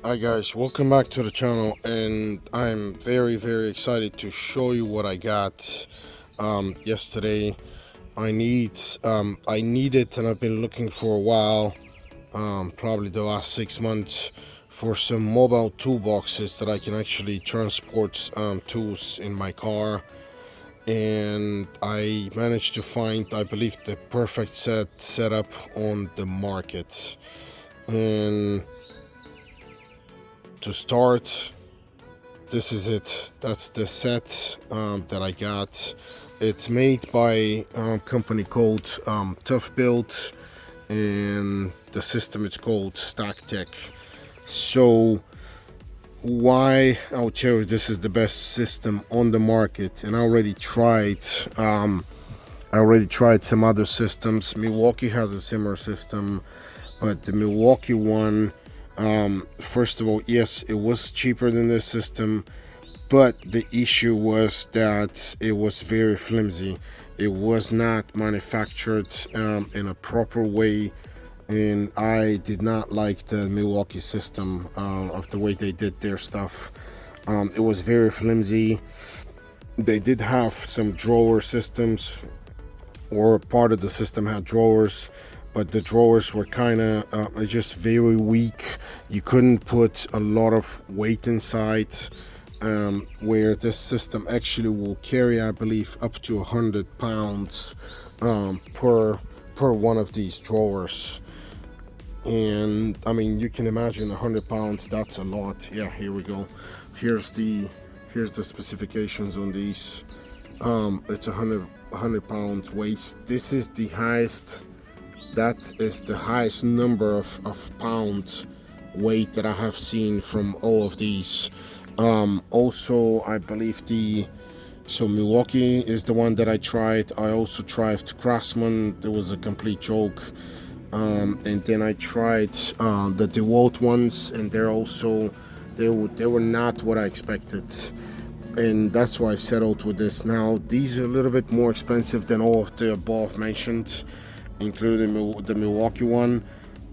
Hi guys, welcome back to the channel, and I'm very excited to show you what I got yesterday. I need it, and I've been looking for a while, probably the last 6 months, for some mobile toolboxes that I can actually transport tools in my car. And I managed to find, I believe, the perfect setup on the market. And to start, this is it. That's the set that I got. It's made by a company called Toughbuilt, and the system is called Stacktech. So why I'll tell you this is the best system on the market, and I already tried some other systems. Milwaukee has a similar system, but the Milwaukee one, first of all, yes, it was cheaper than this system, but the issue was that it was very flimsy. It was not manufactured in a proper way, and I did not like the Milwaukee system of the way they did their stuff. It was very flimsy. They did have some drawer systems, or part of the system had drawers, but the drawers were kind of just very weak. You couldn't put a lot of weight inside, where this system actually will carry, I believe, up to 100 pounds per one of these drawers. And I mean, you can imagine 100 pounds, that's a lot. Yeah, here we go. Here's the specifications on these. It's 100 pounds weight. This is the highest, that is the highest number of pound weight that I have seen from all of these. Also, I believe so Milwaukee is the one that I tried. I also tried Craftsman. There was a complete joke. And then I tried the DeWalt ones, and they were not what I expected, and that's why I settled with this. Now these are a little bit more expensive than all of the above mentioned, including the Milwaukee one,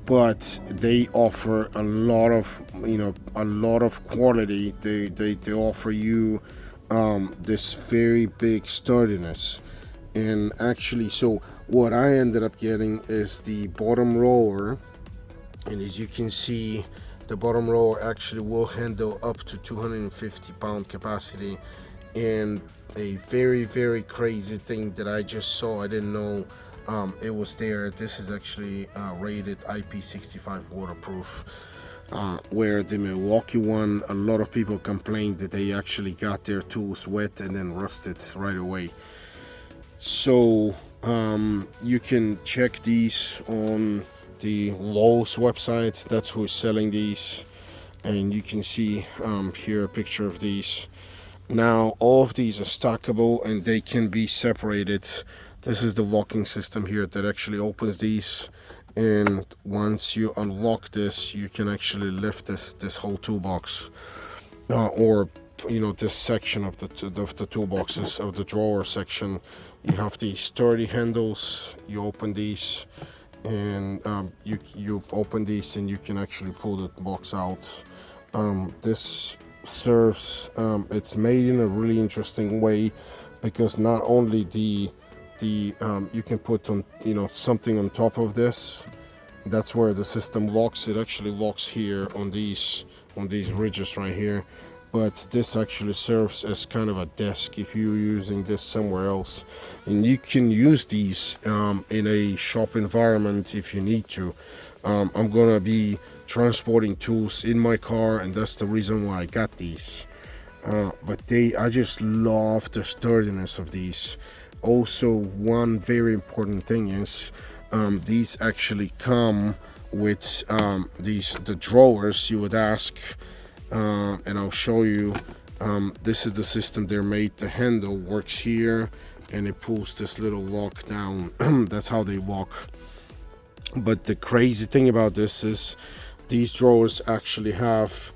but they offer a lot of quality. They offer you this very big sturdiness. And actually, so what I ended up getting is the bottom rower, and as you can see, the bottom rower actually will handle up to 250 pound capacity. And a very crazy thing that I just saw, I didn't know it was there. This is actually rated IP65 waterproof, where the Milwaukee one, a lot of people complained that they actually got their tools wet and then rusted right away. So you can check these on the Lowe's website. That's who's selling these, and you can see here a picture of these. Now all of these are stackable, and they can be separated. This is the locking system here that actually opens these, and once you unlock this, you can actually lift this whole toolbox, or this section of the toolboxes, of the drawer section. You have these sturdy handles. You open these, and you open these, and you can actually pull the box out. This serves, it's made in a really interesting way, because not only you can put on something on top of this. That's where the system locks. It actually locks here on these ridges right here, but this actually serves as kind of a desk if you're using this somewhere else, and you can use these in a shop environment if you need to. I'm gonna be transporting tools in my car, and that's the reason why I got these. But I just love the sturdiness of these. Also, one very important thing is these actually come with the drawers. You would ask, and I'll show you. This is the system they're made. The handle works here, and it pulls this little lock down. That's how they walk. But the crazy thing about this is these drawers actually have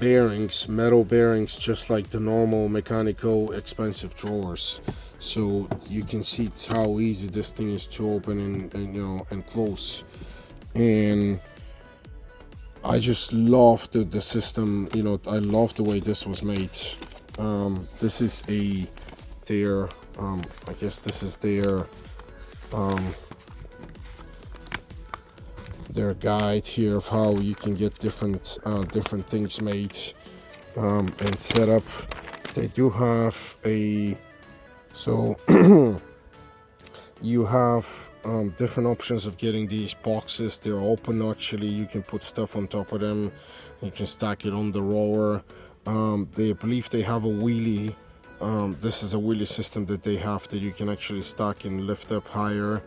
bearings, metal bearings, just like the normal mechanical expensive drawers. So you can see how easy this thing is to open and close. And I just love the system. You know, I love the way this was made. This is their I guess this is their guide here of how you can get different things made and set up. They do have a you have different options of getting these boxes. They're open actually. You can put stuff on top of them. You can stack it on the rower. They believe they have a wheelie. This is a wheelie system that they have that you can actually stack and lift up higher.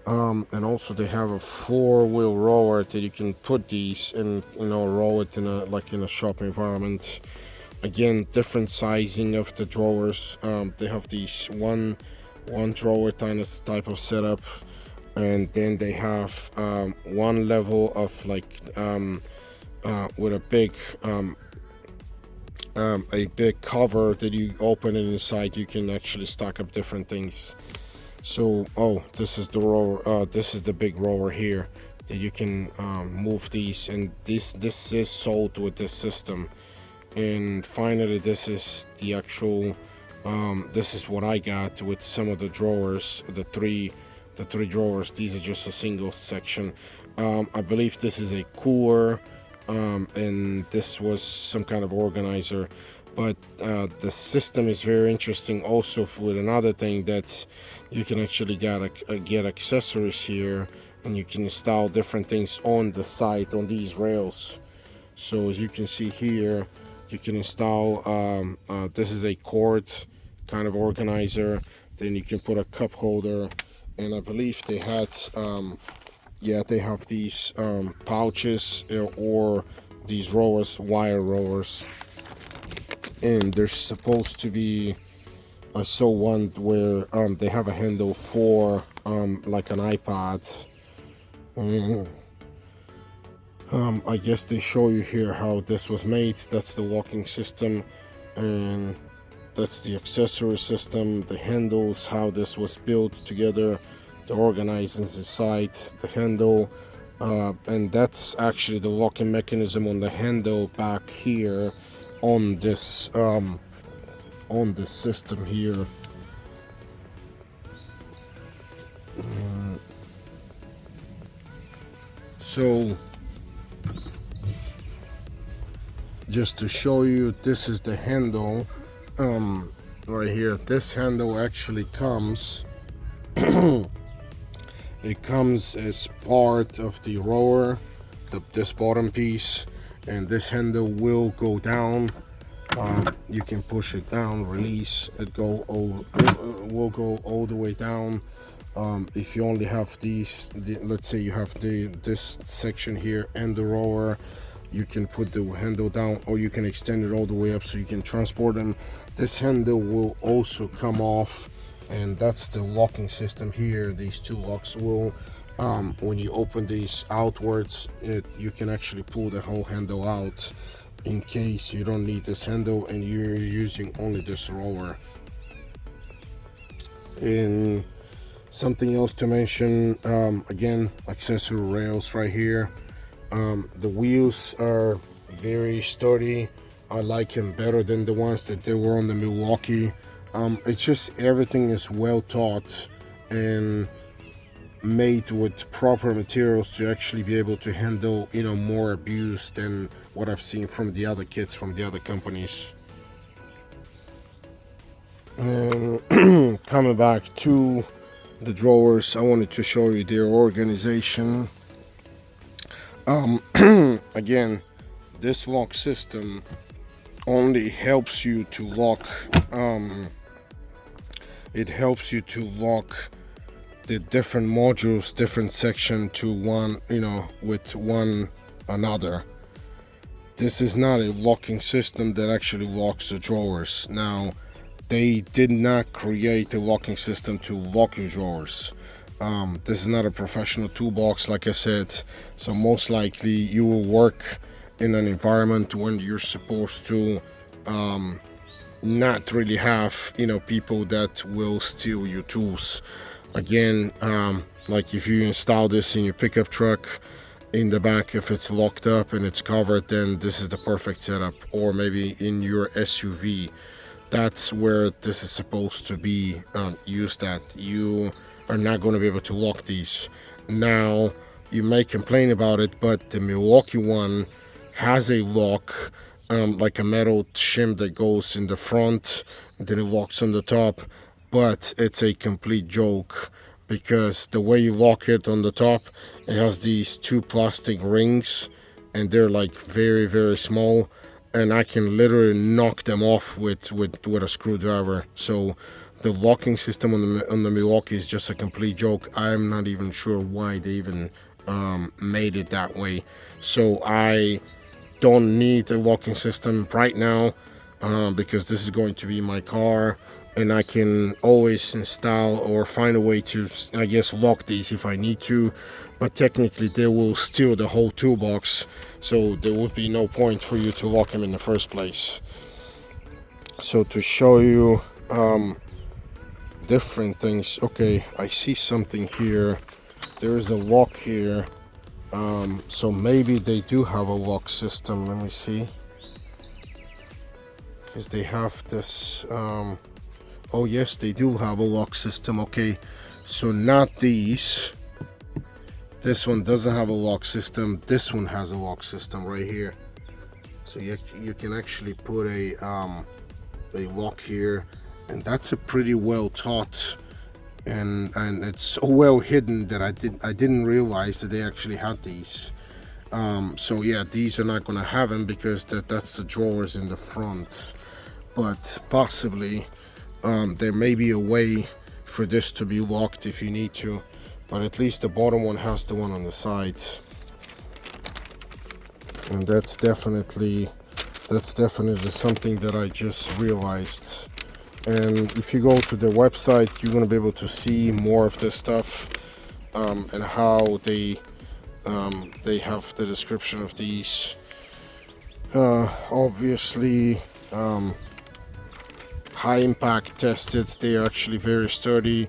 And also they have a 4-wheel rower that you can put these and, you know, row it in a shop environment. Again, different sizing of the drawers. They have these one drawer type of setup, and then they have one level of like with a big cover that you open, and inside you can actually stack up different things. So this is the rower, this is the big rower here that you can move these, and this is sold with this system. And finally, this is the actual this is what I got with some of the drawers, the three drawers. These are just a single section. I believe this is a cooler, and this was some kind of organizer. But the system is very interesting also with another thing, that you can actually get accessories here, and you can install different things on the side on these rails. So as you can see here, you can install this is a cord kind of organizer. Then you can put a cup holder, and I believe they had they have these pouches or these rowers, wire rowers, and there's supposed to be, I saw one where they have a handle for like an iPad. I guess they show you here how this was made. That's the locking system, and that's the accessory system, the handles, how this was built together, the organizers inside the handle, and that's actually the locking mechanism on the handle back here on this system here. So just to show you, this is the handle right here. This handle actually comes it comes as part of the rower, this bottom piece, and this handle will go down. You can push it down, release it, will go all the way down. If you only have let's say you have this section here and the rower, you can put the handle down, or you can extend it all the way up so you can transport them. This handle will also come off, and that's the locking system here. These two locks will when you open these outwards, you can actually pull the whole handle out in case you don't need this handle and you're using only this rower. And something else to mention, again, accessory rails right here. The wheels are very sturdy. I like them better than the ones that they were on the Milwaukee. It's just everything is well thought and made with proper materials to actually be able to handle, you know, more abuse than what I've seen from the other kits from the other companies. And coming back to the drawers, I wanted to show you their organization. Again, this lock system only helps you to lock it helps you to lock the different modules, different section to one, you know, with one another. This is not a locking system that actually locks the drawers. Now, they did not create a locking system to lock your drawers. This is not a professional toolbox, like I said, so most likely you will work in an environment when you're supposed to not really have, you know, people that will steal your tools. Again, like if you install this in your pickup truck in the back. If it's locked up and it's covered, then this is the perfect setup. Or maybe in your SUV, that's where this is supposed to be used at. You are not going to be able to lock these. Now, you may complain about it, but the Milwaukee one has a lock, like a metal shim that goes in the front, and then it locks on the top, but it's a complete joke because the way you lock it on the top, it has these two plastic rings, and they're like very, very small, and I can literally knock them off with a screwdriver. So the locking system on the Milwaukee is just a complete joke. I'm not even sure why they even made it that way. So I don't need a locking system right now because this is going to be my car, and I can always install or find a way to, I guess, lock these if I need to. But technically they will steal the whole toolbox, so there would be no point for you to lock them in the first place. So to show you different things, okay, I see something here. There is a lock here, so maybe they do have a lock system. Let me see, because they have this oh yes, they do have a lock system. Okay, so not these. This one doesn't have a lock system. This one has a lock system right here. So you can actually put a lock here, and that's a pretty well taught, and it's so well hidden that I didn't realize that they actually had these. So yeah, these are not gonna have them because that's the drawers in the front, but possibly there may be a way for this to be locked if you need to, but at least the bottom one has the one on the side, and that's definitely something that I just realized. And if you go to the website, you're gonna be able to see more of this stuff and how they have the description of these. Obviously, high impact tested. They are actually very sturdy.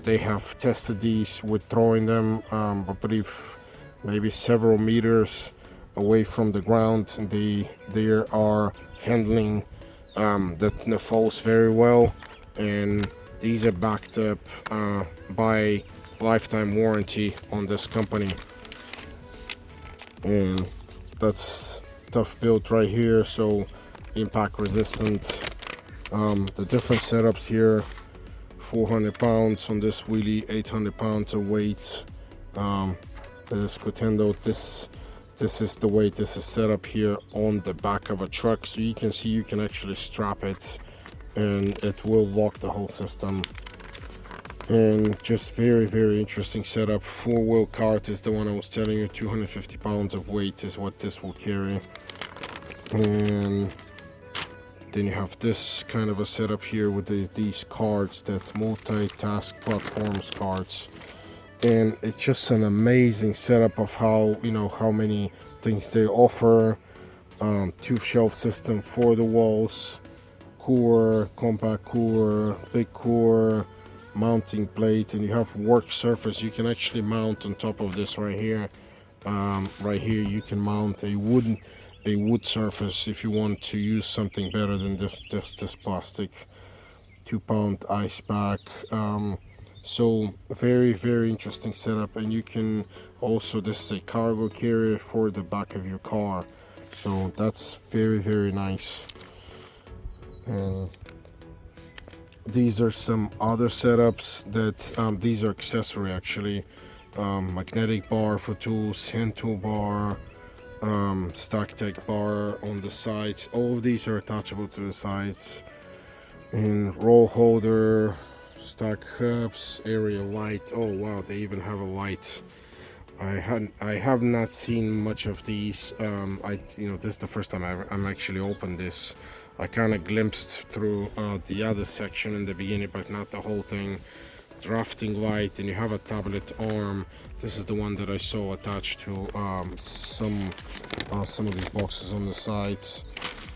They have tested these with throwing them, I believe maybe several meters away from the ground, and they are handling the falls very well, and these are backed up by lifetime warranty on this company. And that's Toughbuilt right here, so impact resistant. The different setups here: 400 pounds on this wheelie, 800 pounds of weight. This Cotendo, this is the way this is set up here on the back of a truck, so you can see you can actually strap it and it will lock the whole system. And just very, very interesting setup. 4-wheel cart is the one I was telling you. 250 pounds of weight is what this will carry. And then you have this kind of a setup here with these carts, that multitask platforms carts, and it's just an amazing setup of how many things they offer. 2 shelf system for the walls, cooler, compact cooler, big cooler, mounting plate, and you have work surface. You can actually mount on top of this right here. Right here you can mount a wood surface if you want to use something better than this plastic. 2-pound ice pack. So very, very interesting setup. And you can also, this is a cargo carrier for the back of your car, so that's very, very nice. And these are some other setups that these are accessory actually. Magnetic bar for tools, hand tool bar, Stacktech bar on the sides. All of these are attachable to the sides. And roll holder, stack hubs, area light. Oh wow, they even have a light. I have not seen much of these. This is the first time I'm actually opened this. I kind of glimpsed through the other section in the beginning, but not the whole thing. Drafting light, and you have a tablet arm. This is the one that I saw attached to some of these boxes on the sides,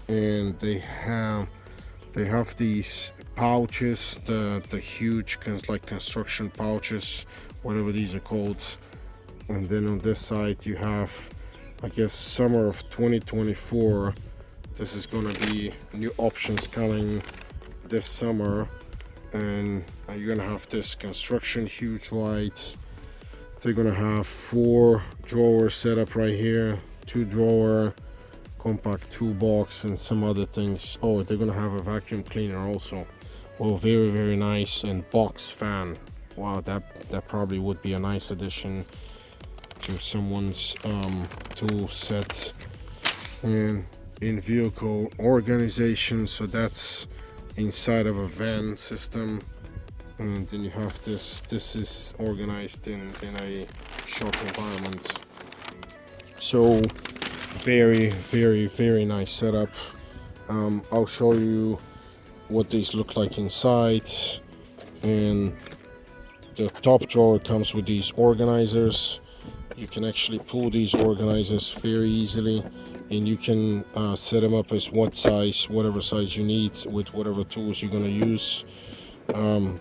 and they have these pouches, the huge like construction pouches, whatever these are called. And then on this side you have, I guess, summer of 2024. This is gonna be new options coming this summer, and you're gonna have this construction huge lights. They're gonna have 4 drawer setup right here, 2 drawer, compact toolbox, and some other things. Oh, they're gonna have a vacuum cleaner also. Oh, very, very nice. And box fan. Wow, that probably would be a nice addition to someone's tool set. And in vehicle organization, so that's inside of a van system. And then you have this is organized in a shop environment. So very, very, very nice setup. I'll show you what these look like inside. And the top drawer comes with these organizers. You can actually pull these organizers very easily, and you can set them up as whatever size you need with whatever tools you're going to use.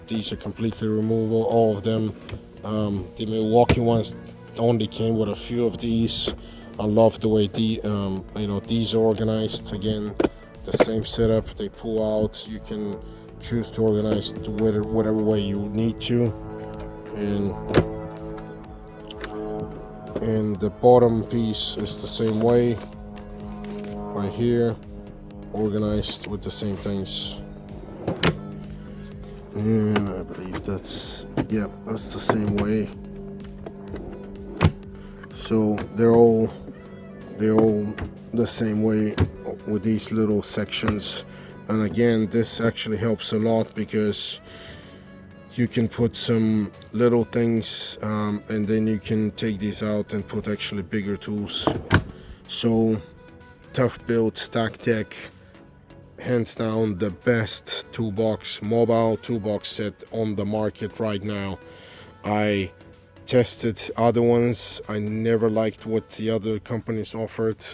These are completely removable, all of them. The Milwaukee ones only came with a few of these. I love the way these are organized. Again, the same setup. They pull out. You can choose to organize to whatever way you need to, and the bottom piece is the same way. Right here, organized with the same things. And I believe that's the same way. So they're all the same way with these little sections. And again, this actually helps a lot because you can put some little things, and then you can take these out and put actually bigger tools. So Toughbuilt Stacktech, hands down the best mobile toolbox set on the market right now. I tested other ones. I never liked what the other companies offered.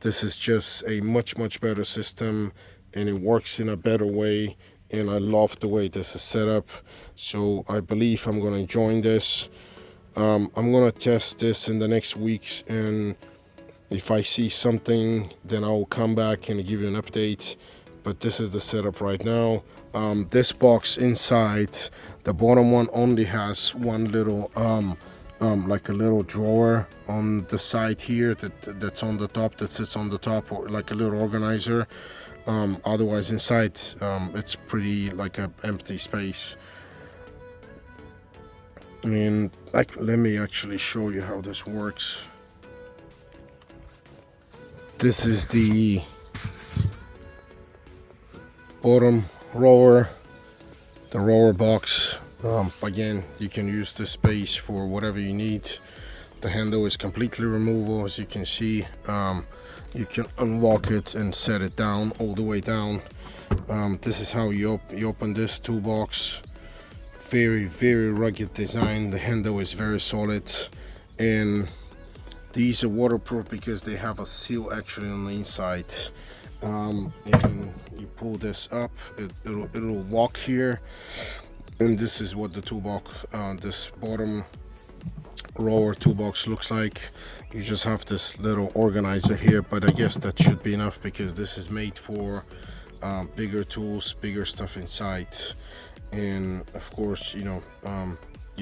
This is just a much better system, and it works in a better way, and I love the way this is set up. So I believe I'm gonna join this. I'm gonna test this in the next weeks, and if I see something, then I'll come back and give you an update. But this is the setup right now. This box inside, the bottom one only has one little like a little drawer on the side here that's on the top, that sits on the top, or like a little organizer. Otherwise inside it's pretty like an empty space. And let me actually show you how this works. This is the bottom rower, the rower box. Again, you can use this space for whatever you need. The handle is completely removable, as you can see. You can unlock it and set it down all the way down. This is how you open this toolbox. Very, very rugged design. The handle is very solid, and these are waterproof because they have a seal actually on the inside. And you pull this up, it'll lock here, and this is what the toolbox, this bottom rower toolbox looks like. You just have this little organizer here, but I guess that should be enough because this is made for bigger tools, bigger stuff inside. And of course, you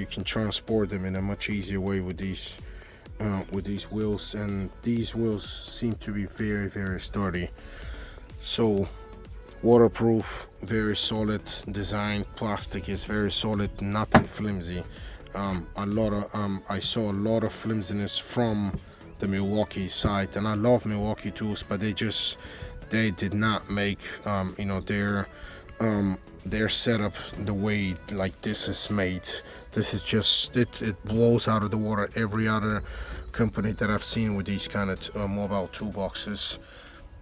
can transport them in a much easier way with these wheels, and these wheels seem to be very, very sturdy. So waterproof, very solid design. Plastic is very solid, nothing flimsy. I saw a lot of flimsiness from the Milwaukee side, and I love Milwaukee tools, but they did not make their setup the way like this is made. This is just it blows out of the water every other company that I've seen with these kind of mobile toolboxes.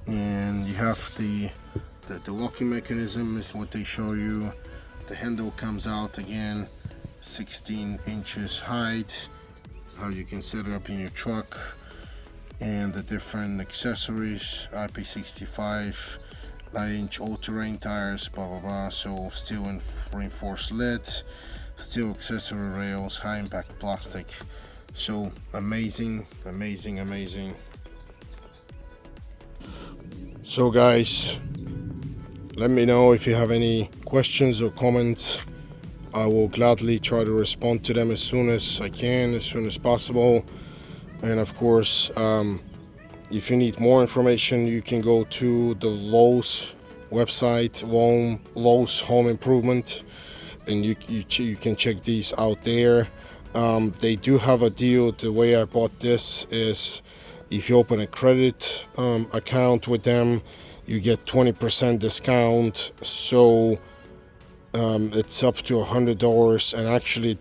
And you have the locking mechanism is what they show you. The handle comes out again, 16 inches height, how you can set it up in your truck, and the different accessories, IP65, 9-inch all-terrain tires, blah blah blah. So steel and reinforced lead, steel accessory rails, high impact plastic. So amazing. So guys, let me know if you have any questions or comments. I will gladly try to respond to them as soon as I can, as soon as possible. And of course, if you need more information, you can go to the Lowe's website, Lowe's Home Improvement, and you can check these out there. They do have a deal. The way I bought this is if you open a credit account with them, you get 20% discount. So it's up to $100, and actually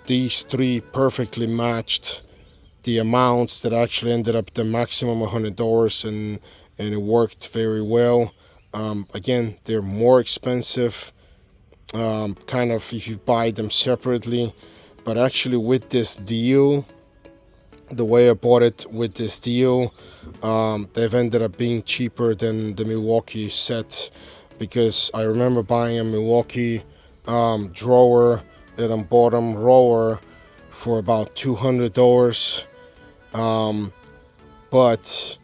these three perfectly matched the amounts that actually ended up the maximum $100, and it worked very well. Again, they're more expensive kind of if you buy them separately, but actually with this deal, the way I bought it with this deal, they've ended up being cheaper than the Milwaukee set, because I remember buying a Milwaukee drawer and a bottom rower for about $200, but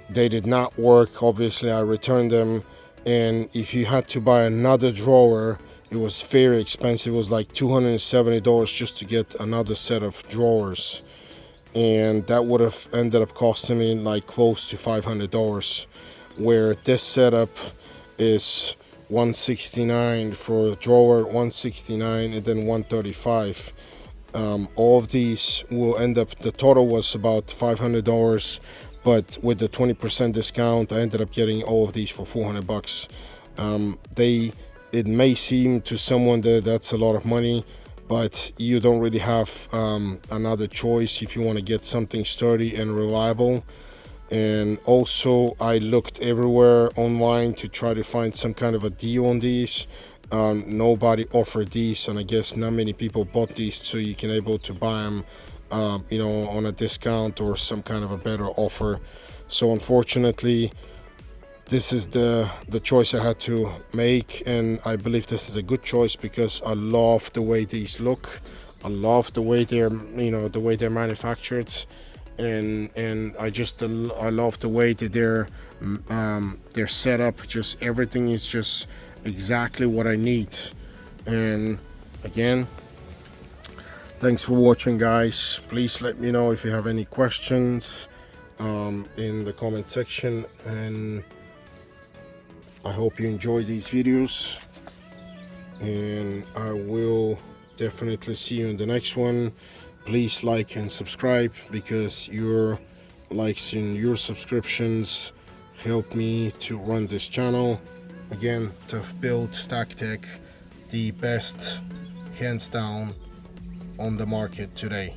they did not work. Obviously I returned them, and if you had to buy another drawer, it was very expensive. It was like $270 just to get another set of drawers, and that would have ended up costing me like close to $500, where this setup is $169 for a drawer, $169, and then $135. All of these will end up, the total was about $500, but with the 20% discount, I ended up getting all of these for $400. It may seem to someone that that's a lot of money, but you don't really have another choice if you want to get something sturdy and reliable. And also, I looked everywhere online to try to find some kind of a deal on these. Nobody offered these, and I guess not many people bought these, so you can able to buy them on a discount or some kind of a better offer. So unfortunately, this is the choice I had to make, and I believe this is a good choice because I love the way these look. I love the way they're manufactured, and I love the way that they're set up. Just everything is just exactly what I need. And again, thanks for watching, guys. Please let me know if you have any questions in the comment section, and I hope you enjoy these videos, and I will definitely see you in the next one. Please like and subscribe, because your likes and your subscriptions help me to run this channel. Again, Toughbuilt Stacktech, the best hands down on the market today.